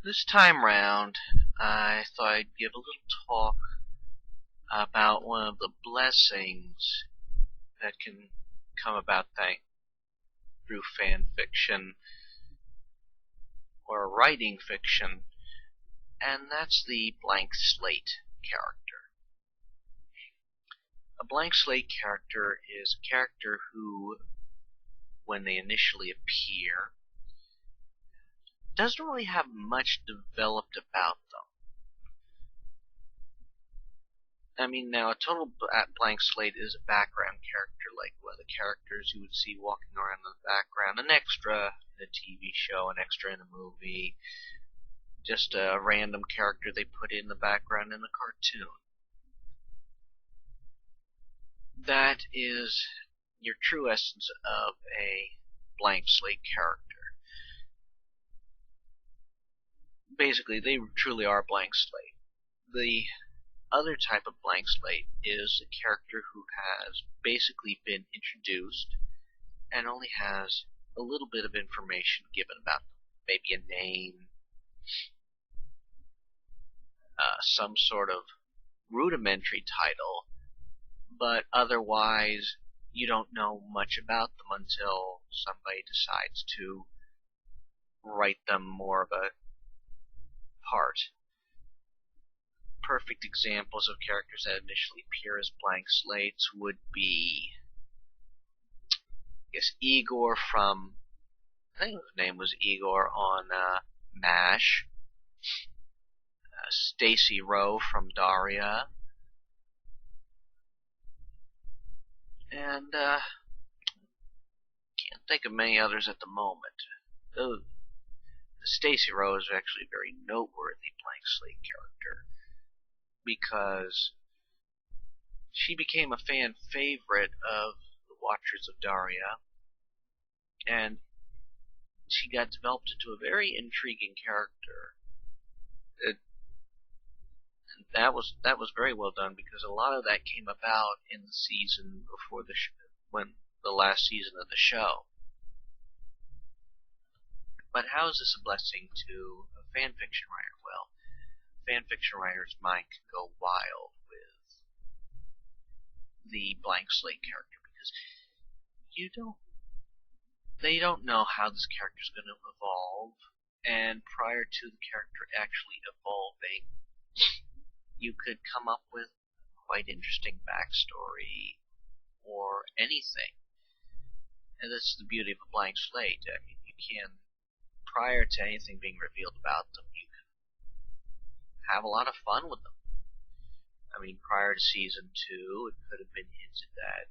This time round, I thought I'd give a little talk about one of the blessings that can come about through fan fiction or writing fiction, and that's the blank slate character. A blank slate character is a character who, when they initially appear, doesn't really have much developed about them. I mean, now a total blank slate is a background character, like one of the characters you would see walking around in the background, an extra in a TV show, an extra in a movie, just a random character they put in the background in a cartoon. That is your true essence of a blank slate character. Basically, they truly are blank slate. The other type of blank slate is a character who has basically been introduced and only has a little bit of information given about them. Maybe a name, some sort of rudimentary title, but otherwise you don't know much about them until somebody decides to write them more of a part. Perfect examples of characters that initially appear as blank slates would be, I guess, Igor from, I think his name was Igor on MASH, Stacy Rowe from Daria, and can't think of many others at the moment. Though Stacy Rowe is actually a very noteworthy blank slate character, because she became a fan favorite of the watchers of Daria, and she got developed into a very intriguing character. That was very well done, because a lot of that came about in the season before when the last season of the show. But how is this a blessing to a fan fiction writer? Well, fan fiction writer's mind can go wild with the blank slate character, because they don't know how this character is going to evolve, and prior to the character actually evolving, you could come up with quite interesting backstory or anything. And that's the beauty of a blank slate. I mean, you can, prior to anything being revealed about them, you can have a lot of fun with them. I mean, prior to season 2, it could have been hinted that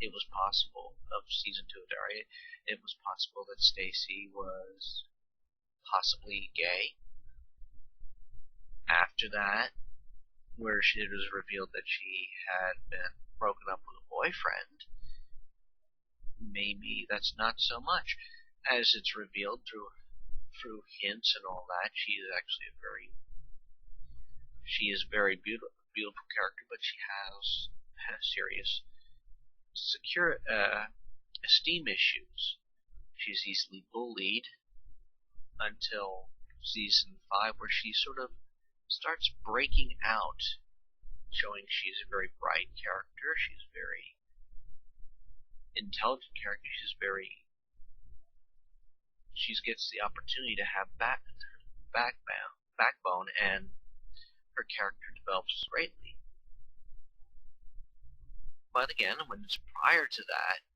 it was possible, of season 2 of Daria, it was possible that Stacy was possibly gay. After that, where it was revealed that she had been broken up with a boyfriend, maybe that's not so much. As it's revealed through hints and all that, she is actually a very beautiful character, but she has serious esteem issues. She's easily bullied until season 5, where she sort of starts breaking out, showing she's a very bright character, she's a very intelligent character, she gets the opportunity to have backbone, and her character develops greatly. But again, when it's prior to that,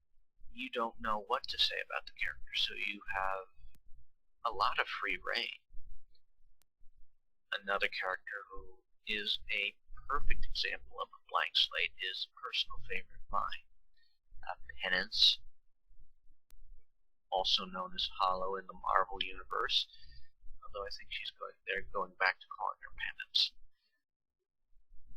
you don't know what to say about the character, so you have a lot of free reign. Another character who is a perfect example of a blank slate is a personal favorite of mine, Penance, also known as Hollow in the Marvel Universe, although I think they're going back to calling her Penance.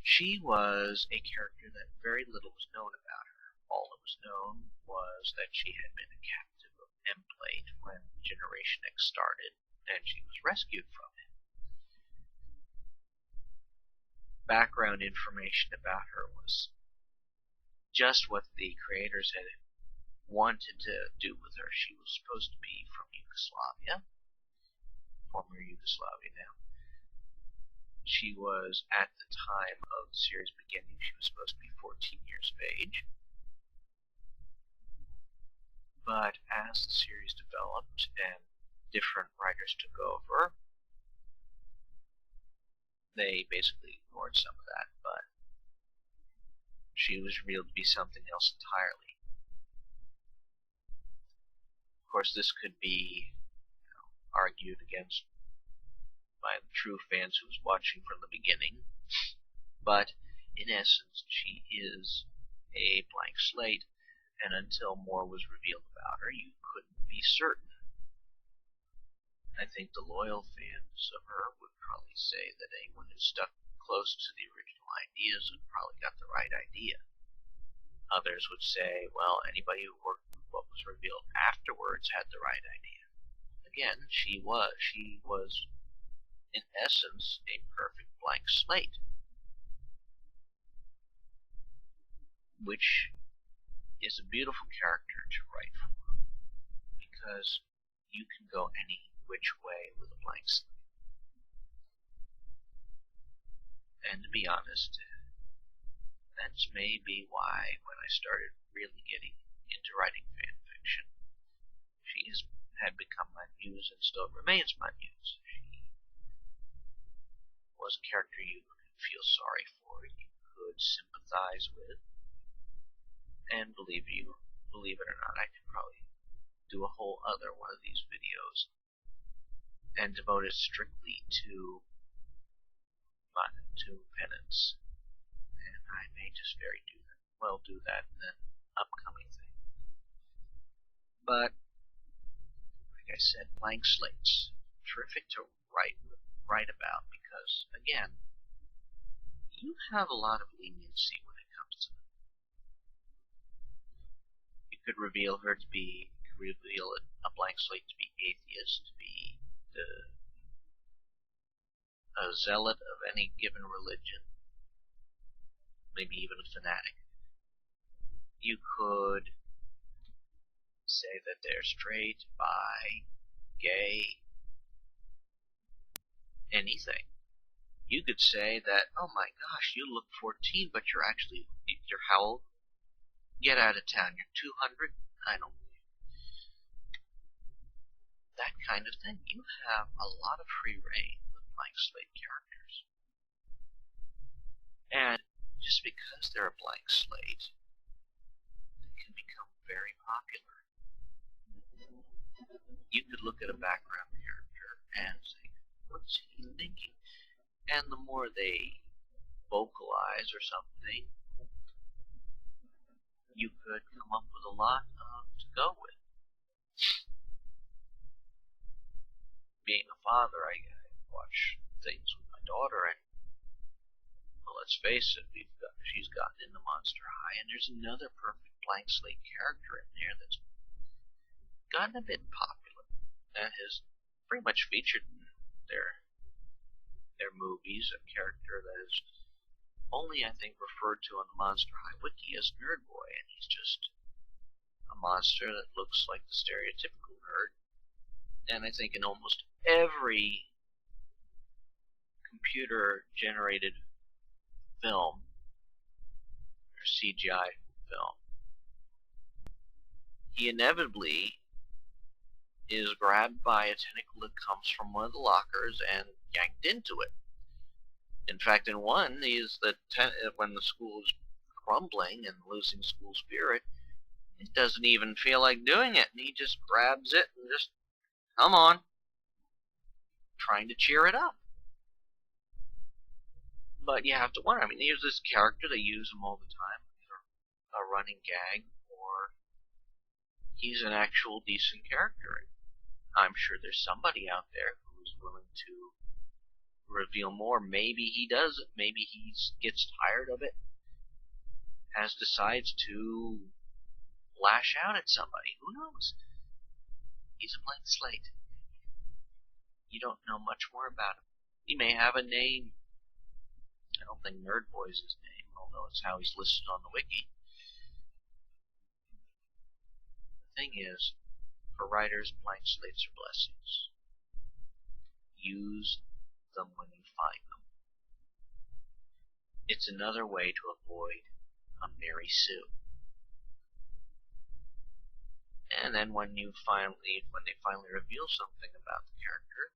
She was a character that very little was known about her. All that was known was that she had been a captive of M-Plate when Generation X started, and she was rescued from it. Background information about her was just what the creators had wanted to do with her. She was supposed to be from Yugoslavia. former Yugoslavia now. She was, at the time of the series beginning, she was supposed to be 14 years of age. But as the series developed and different writers took over, they basically ignored some of that, but she was revealed to be something else entirely. Of course, this could be argued against by the true fans who was watching from the beginning, but in essence, she is a blank slate, and until more was revealed about her, you couldn't be certain. I think the loyal fans of her would probably say that anyone who stuck close to the original ideas had probably got the right idea. Others would say, well, anybody who worked with what was revealed afterwards had the right idea. Again, she was in essence a perfect blank slate, which is a beautiful character to write for, because you can go any which way with a blank slate. And to be honest, that's maybe why when I started really getting into writing fan fiction, she had become my muse and still remains my muse. She was a character you could feel sorry for, you could sympathize with, and believe it or not, I could probably do a whole other one of these videos and devote it strictly to penance, and I may just do that in an upcoming thing. But like I said, blank slates, terrific to write about, because again, you have a lot of leniency when it comes to them. You could reveal a blank slate to be atheist, to be a zealot of any given religion, maybe even a fanatic. You could say that they're straight, bi, gay, anything. You could say that, oh my gosh, you look 14, but you're how old? Get out of town, you're 200? I don't believe it. That kind of thing. You have a lot of free reign with blank slate characters. And just because they're a blank slate, they can become very popular. You could look at a background character and think, what's he thinking? And the more they vocalize or something, you could come up with a lot to go with. Being a father, I watch things with my daughter, and well, let's face it, she's gotten into Monster High, and there's another perfect blank slate character in there that's gotten a bit popular, and has pretty much featured in their movies, a character that is only, I think, referred to on the Monster High wiki as Nerd Boy, and he's just a monster that looks like the stereotypical nerd. And I think in almost every computer-generated film or CGI film, he inevitably is grabbed by a tentacle that comes from one of the lockers and yanked into it. In fact, in one, when the school is crumbling and losing school spirit, it doesn't even feel like doing it, and he just grabs it and just, come on, trying to cheer it up. But you have to wonder, I mean, here's this character, they use him all the time, either a running gag, or he's an actual decent character. I'm sure there's somebody out there who's willing to reveal more. Maybe he does it. Maybe he gets tired of it, decides to lash out at somebody. Who knows? He's a blank slate. You don't know much more about him. He may have a name. I don't think Nerd Boy is his name, although it's how he's listed on the wiki. The thing is, for writers, blank slates are blessings. use them when you find them. It's another way to avoid a Mary Sue. And then when they finally reveal something about the character,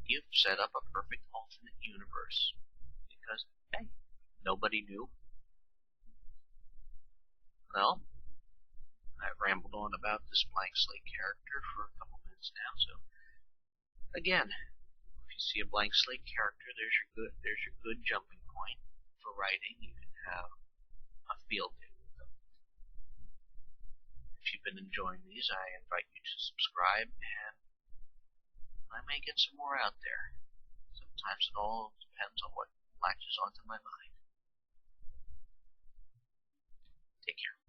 you've set up a perfect alternate universe. Because, hey, nobody knew. Well, I've rambled on about this Blank Slate character for a couple minutes now, so again, if you see a Blank Slate character, there's your good jumping point for writing. You can have a field day with them. If you've been enjoying these, I invite you to subscribe, and I may get some more out there. Sometimes it all depends on what latches onto my mind. Take care.